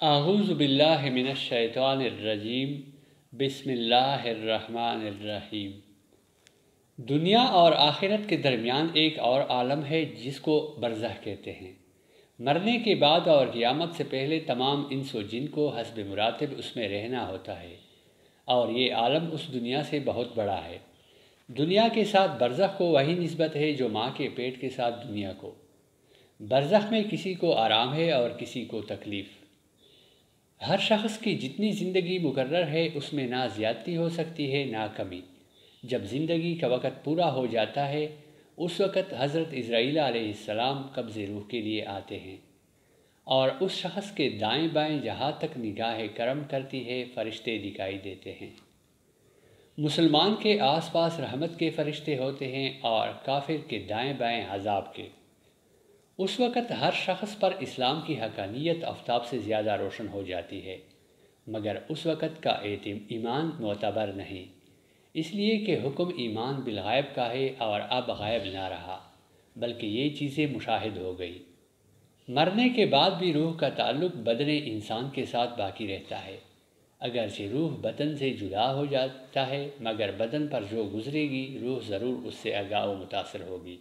اعوذ باللہ من الشیطان الرجیم بسم اللہ الرحمن الرحیم۔ دنیا اور آخرت کے درمیان ایک اور عالم ہے جس کو برزخ کہتے ہیں۔ مرنے کے بعد اور قیامت سے پہلے تمام انس و جن کو حسب مراتب اس میں رہنا ہوتا ہے، اور یہ عالم اس دنیا سے بہت بڑا ہے۔ دنیا کے ساتھ برزخ کو وہی نسبت ہے جو ماں کے پیٹ کے ساتھ دنیا کو۔ برزخ میں کسی کو آرام ہے اور کسی کو تکلیف۔ ہر شخص کی جتنی زندگی مقرر ہے اس میں نہ زیادتی ہو سکتی ہے نہ کمی۔ جب زندگی کا وقت پورا ہو جاتا ہے اس وقت حضرت عزرائیل علیہ السلام قبض روح کے لیے آتے ہیں، اور اس شخص کے دائیں بائیں جہاں تک نگاہ کرم کرتی ہے فرشتے دکھائی دیتے ہیں۔ مسلمان کے آس پاس رحمت کے فرشتے ہوتے ہیں اور کافر کے دائیں بائیں عذاب کے۔ اس وقت ہر شخص پر اسلام کی حقانیت آفتاب سے زیادہ روشن ہو جاتی ہے، مگر اس وقت کا ایمان معتبر نہیں، اس لیے کہ حکم ایمان بالغیب کا ہے اور اب غائب نہ رہا بلکہ یہ چیزیں مشاہد ہو گئی۔ مرنے کے بعد بھی روح کا تعلق بدن انسان کے ساتھ باقی رہتا ہے، اگرچہ روح بدن سے جدا ہو جاتا ہے مگر بدن پر جو گزرے گی روح ضرور اس سے آگاہ و متاثر ہوگی،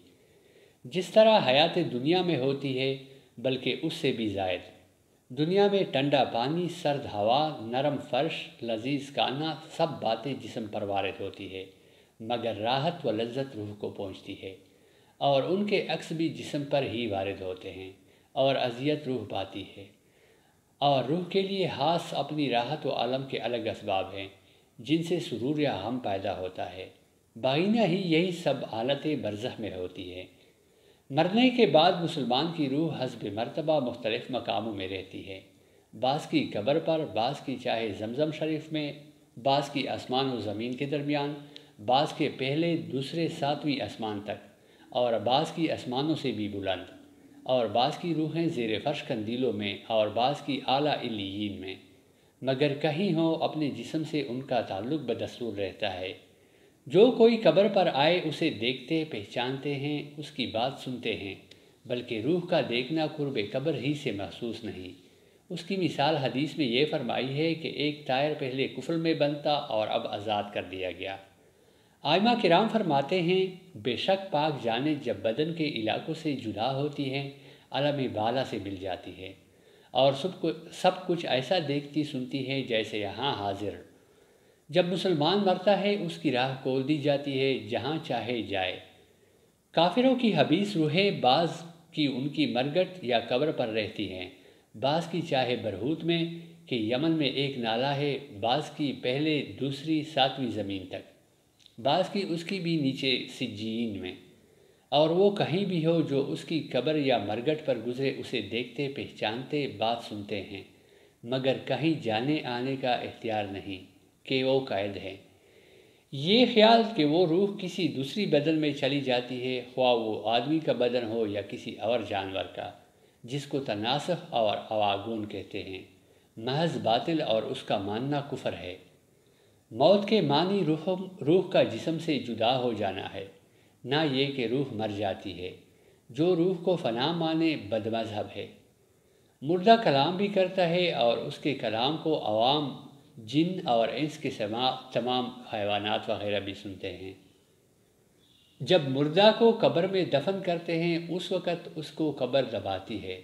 جس طرح حیات دنیا میں ہوتی ہے بلکہ اس سے بھی زائد۔ دنیا میں ٹھنڈا پانی، سرد ہوا، نرم فرش، لذیذ کھانا، سب باتیں جسم پر وارد ہوتی ہے، مگر راحت و لذت روح کو پہنچتی ہے، اور ان کے عکس بھی جسم پر ہی وارد ہوتے ہیں اور اذیت روح پاتی ہے۔ اور روح کے لیے خاص اپنی راحت و عالم کے الگ اسباب ہیں جن سے سرور یا غم پیدا ہوتا ہے، باینہ ہی یہی سب حالتیں برزخ میں ہوتی ہیں۔ مرنے کے بعد مسلمان کی روح حسب مرتبہ مختلف مقاموں میں رہتی ہے، بعض کی قبر پر، بعض کی چاہے زمزم شریف میں، بعض کی آسمان و زمین کے درمیان، بعض کے پہلے دوسرے ساتویں آسمان تک، اور بعض کی آسمانوں سے بھی بلند، اور بعض کی روحیں زیر فرش قندیلوں میں اور بعض کی اعلیٰ علیین میں، مگر کہیں ہو اپنے جسم سے ان کا تعلق بدستور رہتا ہے۔ جو کوئی قبر پر آئے اسے دیکھتے پہچانتے ہیں، اس کی بات سنتے ہیں، بلکہ روح کا دیکھنا قرب قبر ہی سے محسوس نہیں۔ اس کی مثال حدیث میں یہ فرمائی ہے کہ ایک طائر پہلے کفل میں بنتا اور اب آزاد کر دیا گیا۔ ائمہ کرام فرماتے ہیں بے شک پاک جانیں جب بدن کے علاقوں سے جدا ہوتی ہیں عالم بالا سے مل جاتی ہے، اور سب کچھ ایسا دیکھتی سنتی ہے جیسے یہاں حاضر۔ جب مسلمان مرتا ہے اس کی راہ کھول دی جاتی ہے جہاں چاہے جائے۔ کافروں کی حبیس روحیں بعض کی ان کی مرگٹ یا قبر پر رہتی ہیں، بعض کی چاہے برہوت میں کہ یمن میں ایک نالہ ہے، بعض کی پہلے دوسری ساتویں زمین تک، بعض کی اس کی بھی نیچے سجین میں، اور وہ کہیں بھی ہو جو اس کی قبر یا مرگٹ پر گزرے اسے دیکھتے پہچانتے بات سنتے ہیں، مگر کہیں جانے آنے کا اختیار نہیں کہ وہ قید ہے۔ یہ خیال کہ وہ روح کسی دوسری بدن میں چلی جاتی ہے، خواہ وہ آدمی کا بدن ہو یا کسی اور جانور کا، جس کو تناسخ اور اواگون کہتے ہیں، محض باطل اور اس کا ماننا کفر ہے۔ موت کے معنی روح کا جسم سے جدا ہو جانا ہے، نہ یہ کہ روح مر جاتی ہے۔ جو روح کو فنا مانے بد مذہب ہے۔ مردہ کلام بھی کرتا ہے اور اس کے کلام کو عوام، جن اور انس کے تمام حیوانات وغیرہ بھی سنتے ہیں۔ جب مردہ کو قبر میں دفن کرتے ہیں اس وقت اس کو قبر دباتی ہے۔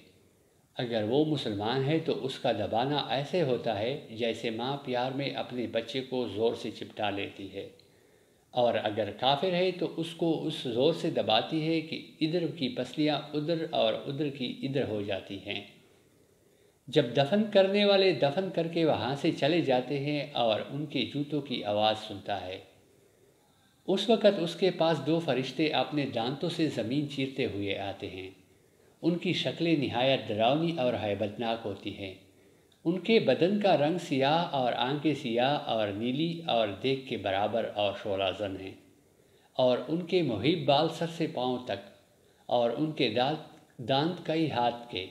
اگر وہ مسلمان ہے تو اس کا دبانا ایسے ہوتا ہے جیسے ماں پیار میں اپنے بچے کو زور سے چپٹا لیتی ہے، اور اگر کافر ہے تو اس کو اس زور سے دباتی ہے کہ ادھر کی پسلیاں ادھر اور ادھر کی ادھر ہو جاتی ہیں۔ جب دفن کرنے والے دفن کر کے وہاں سے چلے جاتے ہیں اور ان کے جوتوں کی آواز سنتا ہے، اس وقت اس کے پاس دو فرشتے اپنے دانتوں سے زمین چیرتے ہوئے آتے ہیں۔ ان کی شکلیں نہایت ڈراؤنی اور ہیبتناک ہوتی ہیں۔ ان کے بدن کا رنگ سیاہ اور آنکھیں سیاہ اور نیلی اور دیگ کے برابر اور شعلہ زن ہیں، اور ان کے محیط بال سر سے پاؤں تک، اور ان کے دانت کئی ہاتھ کے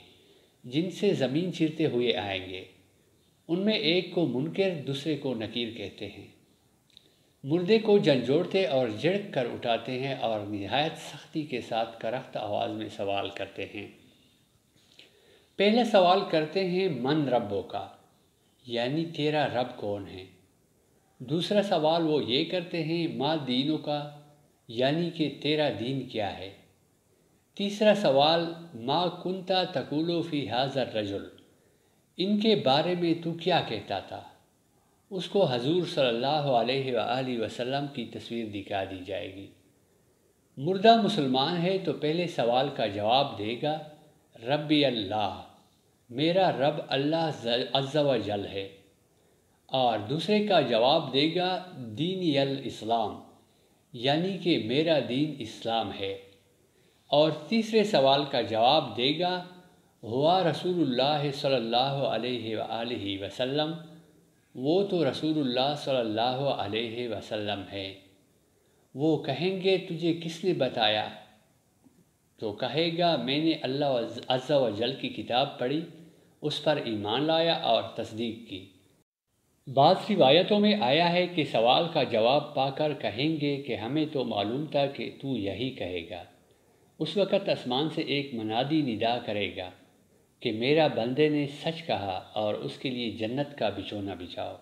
جن سے زمین چیرتے ہوئے آئیں گے۔ ان میں ایک کو منکر دوسرے کو نکیر کہتے ہیں۔ مردے کو جھنجھوڑتے اور جھڑک کر اٹھاتے ہیں اور نہایت سختی کے ساتھ کرخت آواز میں سوال کرتے ہیں۔ پہلا سوال کرتے ہیں من ربوں کا، یعنی تیرا رب کون ہے۔ دوسرا سوال وہ یہ کرتے ہیں ما دینوں کا، یعنی کہ تیرا دین کیا ہے۔ تیسرا سوال ما کنتا تقولو فی ھذا الرجل، ان کے بارے میں تو کیا کہتا تھا۔ اس کو حضور صلی اللہ علیہ وآلہ وسلم کی تصویر دکھا دی جائے گی۔ مردہ مسلمان ہے تو پہلے سوال کا جواب دے گا ربی اللہ، میرا رب اللہ عز و جل ہے، اور دوسرے کا جواب دے گا دینی الاسلام، یعنی کہ میرا دین اسلام ہے، اور تیسرے سوال کا جواب دے گا ہوا رسول اللہ صلی اللہ علیہ وآلہ وسلم، وہ تو رسول اللہ صلی اللہ علیہ وسلم ہے۔ وہ کہیں گے تجھے کس نے بتایا؟ تو کہے گا میں نے اللہ عز و جل کی کتاب پڑھی، اس پر ایمان لایا اور تصدیق کی۔ بعض روایتوں میں آیا ہے کہ سوال کا جواب پا کر کہیں گے کہ ہمیں تو معلوم تھا کہ تو یہی کہے گا۔ اس وقت آسمان سے ایک منادی ندا کرے گا کہ میرا بندے نے سچ کہا، اور اس کے لیے جنت کا بچھونا بچھاؤ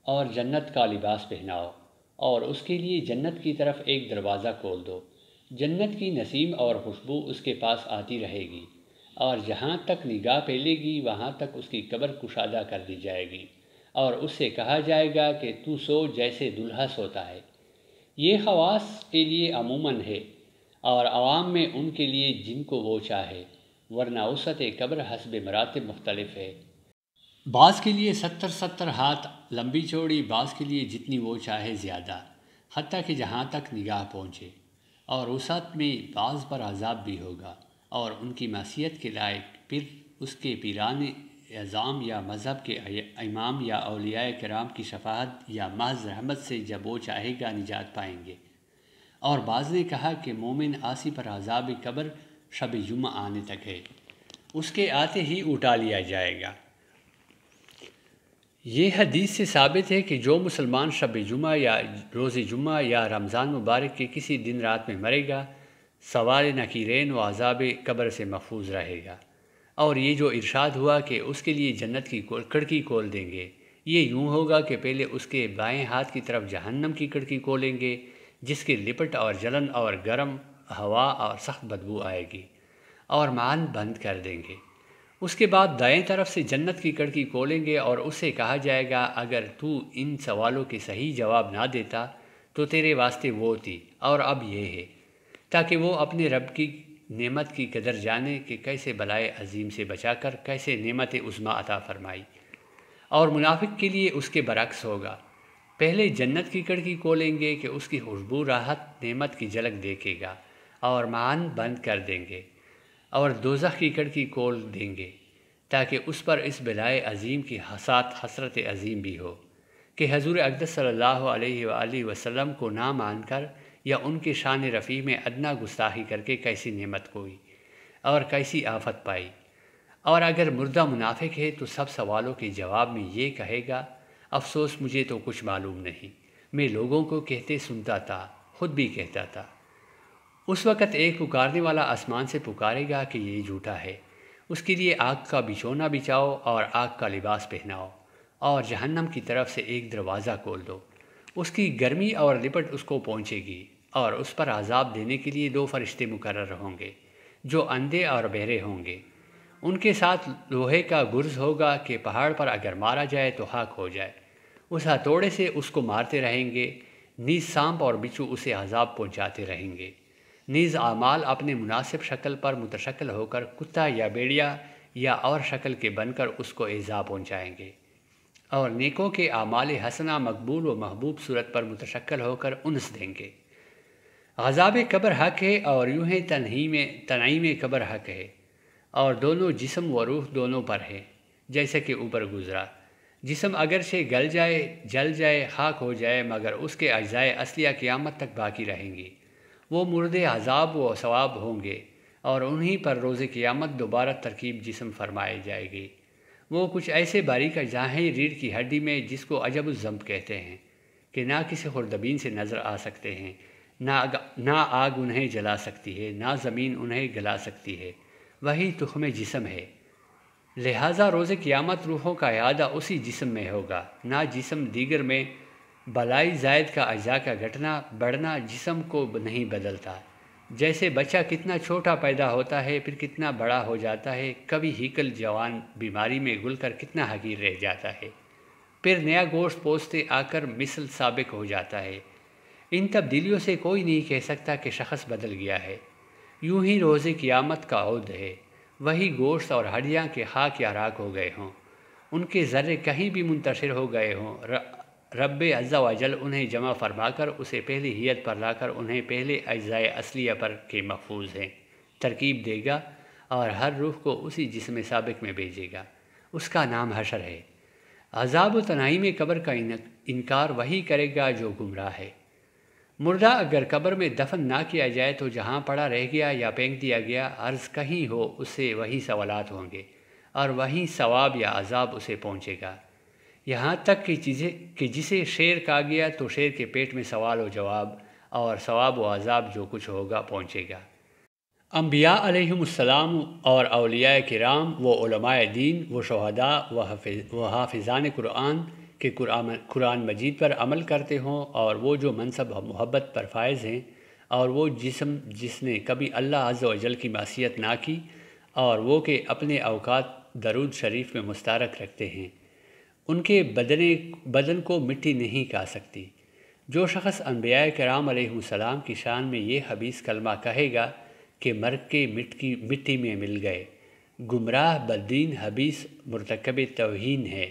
اور جنت کا لباس پہناؤ، اور اس کے لیے جنت کی طرف ایک دروازہ کھول دو۔ جنت کی نسیم اور خوشبو اس کے پاس آتی رہے گی، اور جہاں تک نگاہ پھیلے گی وہاں تک اس کی قبر کشادہ کر دی جائے گی، اور اس سے کہا جائے گا کہ تو سو جیسے دلہا سوتا ہے۔ یہ خواص کے لیے عموماً ہے، اور عوام میں ان کے لیے جن کو وہ چاہے، ورنہ وسعت قبر حسب مراتب مختلف ہے۔ بعض کے لیے 70 ہاتھ لمبی چوڑی، بعض کے لیے جتنی وہ چاہے زیادہ، حتیٰ کہ جہاں تک نگاہ پہنچے، اور وسعت میں بعض پر عذاب بھی ہوگا، اور ان کی معصیت کے لائق پھر اس کے پیران اعظام یا مذہب کے امام یا اولیاء کرام کی شفاعت یا محض رحمت سے جب وہ چاہے گا نجات پائیں گے۔ اور بعض نے کہا کہ مومن عاصی پر عذاب قبر شب جمعہ آنے تک ہے، اس کے آتے ہی اٹھا لیا جائے گا۔ یہ حدیث سے ثابت ہے کہ جو مسلمان شب جمعہ یا روز جمعہ یا رمضان مبارک کے کسی دن رات میں مرے گا، سوال نکیرین و عذاب قبر سے محفوظ رہے گا۔ اور یہ جو ارشاد ہوا کہ اس کے لیے جنت کی کھڑکی کھول دیں گے، یہ یوں ہوگا کہ پہلے اس کے بائیں ہاتھ کی طرف جہنم کی کھڑکی کھولیں گے، جس کے لپٹ اور جلن اور گرم ہوا اور سخت بدبو آئے گی، اور معاً بند کر دیں گے۔ اس کے بعد دائیں طرف سے جنت کی کھڑکی کھولیں گے، اور اس سے کہا جائے گا اگر تو ان سوالوں کے صحیح جواب نہ دیتا تو تیرے واسطے وہ تھی، اور اب یہ ہے، تاکہ وہ اپنے رب کی نعمت کی قدر جانے کہ کیسے بلائے عظیم سے بچا کر کیسے نعمت عظمیٰ عطا فرمائی۔ اور منافق کے لیے اس کے برعکس ہوگا، پہلے جنت کی کھڑکی کھولیں گے کہ اس کی خوشبو راحت نعمت کی جھلک دیکھے گا، اور معاً بند کر دیں گے، اور دوزخ کی کھڑکی کھول دیں گے تاکہ اس پر اس بلائے عظیم کی ساتھ حسرت عظیم بھی ہو کہ حضور اقدس صلی اللہ علیہ وآلہ وسلم کو نہ مان کر یا ان کے شان رفیع میں ادنا گستاخی کر کے کیسی نعمت کوئی اور کیسی آفت پائی۔ اور اگر مردہ منافق ہے تو سب سوالوں کے جواب میں یہ کہے گا افسوس مجھے تو کچھ معلوم نہیں، میں لوگوں کو کہتے سنتا تھا، خود بھی کہتا تھا۔ اس وقت ایک پکارنے والا آسمان سے پکارے گا کہ یہ جھوٹا ہے، اس کے لیے آگ کا بچھونا بچھاؤ اور آگ کا لباس پہناؤ، اور جہنم کی طرف سے ایک دروازہ کھول دو، اس کی گرمی اور لپٹ اس کو پہنچے گی، اور اس پر عذاب دینے کے لیے 2 فرشتے مقرر ہوں گے جو اندھے اور بہرے ہوں گے۔ ان کے ساتھ لوہے کا گرز ہوگا کہ پہاڑ پر اگر مارا جائے تو خاک ہو جائے، اس ہتھوڑے سے اس کو مارتے رہیں گے، نیز سانپ اور بچھو اسے عذاب پہنچاتے رہیں گے، نیز اعمال اپنے مناسب شکل پر متشکل ہو کر کتا یا بیڑیا یا اور شکل کے بن کر اس کو ایذا پہنچائیں گے، اور نیکوں کے اعمال حسنہ مقبول و محبوب صورت پر متشکل ہو کر انس دیں گے۔ عذاب قبر حق ہے، اور یوں ہے تنعیم قبر حق ہے، اور دونوں جسم و روح دونوں پر ہے، جیسا کہ اوپر گزرا۔ جسم اگرچہ گل جائے، جل جائے، خاک ہو جائے، مگر اس کے اجزائے اصلیہ قیامت تک باقی رہیں گی۔ وہ مردے عذاب و ثواب ہوں گے، اور انہی پر روز قیامت دوبارہ ترکیب جسم فرمائے جائے گی۔ وہ کچھ ایسے باریک اجزاء ہیں ریڑھ کی ہڈی میں، جس کو عجب الذنب کہتے ہیں، کہ نہ کسی خوردبین سے نظر آ سکتے ہیں، نہ آگ انہیں جلا سکتی ہے، نہ زمین انہیں گلا سکتی ہے، وہی تخم جسم ہے۔ لہٰذا روز قیامت روحوں کا اعادہ اسی جسم میں ہوگا، نہ جسم دیگر میں۔ بلائی زائد کا اجزاء کا گھٹنا بڑھنا جسم کو نہیں بدلتا۔ جیسے بچہ کتنا چھوٹا پیدا ہوتا ہے پھر کتنا بڑا ہو جاتا ہے، کبھی ہیکل جوان بیماری میں گل کر کتنا حقیر رہ جاتا ہے، پھر نیا گوشت پوستے آ کر مثل سابق ہو جاتا ہے۔ ان تبدیلیوں سے کوئی نہیں کہہ سکتا کہ شخص بدل گیا ہے۔ یوں ہی روز قیامت کا عہد ہے، وہی گوشت اور ہڈیاں کے خاک یا راکھ ہو گئے ہوں، ان کے ذرے کہیں بھی منتشر ہو گئے ہوں، رب عز و جل انہیں جمع فرما کر اسے پہلی ہیئت پر لا کر انہیں پہلے اجزاء اصلیہ پر کے محفوظ ہیں ترکیب دے گا اور ہر روح کو اسی جسم سابق میں بھیجے گا۔ اس کا نام حشر ہے۔ عذاب و تنعیم قبر کا انکار وہی کرے گا جو گمراہ ہے۔ مردہ اگر قبر میں دفن نہ کیا جائے تو جہاں پڑا رہ گیا یا پھینک دیا گیا، عرض کہیں ہو اس سے وہی سوالات ہوں گے اور وہی ثواب یا عذاب اسے پہنچے گا، یہاں تک کہ جسے شیر کہا گیا تو شیر کے پیٹ میں سوال و جواب اور ثواب و عذاب جو کچھ ہوگا پہنچے گا۔ انبیاء علیہم السلام اور اولیاء کرام، وہ علماء دین، وہ شہداء، وہ حافظان قرآن کہ قرآن مجید پر عمل کرتے ہوں، اور وہ جو منصب محبت پر فائز ہیں، اور وہ جسم جس نے کبھی اللہ عز و جل کی معصیت نہ کی، اور وہ کہ اپنے اوقات درود شریف میں مسترک رکھتے ہیں، ان کے بدن کو مٹی نہیں کھا سکتی۔ جو شخص انبیاء کرام علیہ السلام کی شان میں یہ خبیث کلمہ کہے گا کہ مر کے مٹی میں مل گئے، گمراہ بدین حبیث مرتکب توہین ہے۔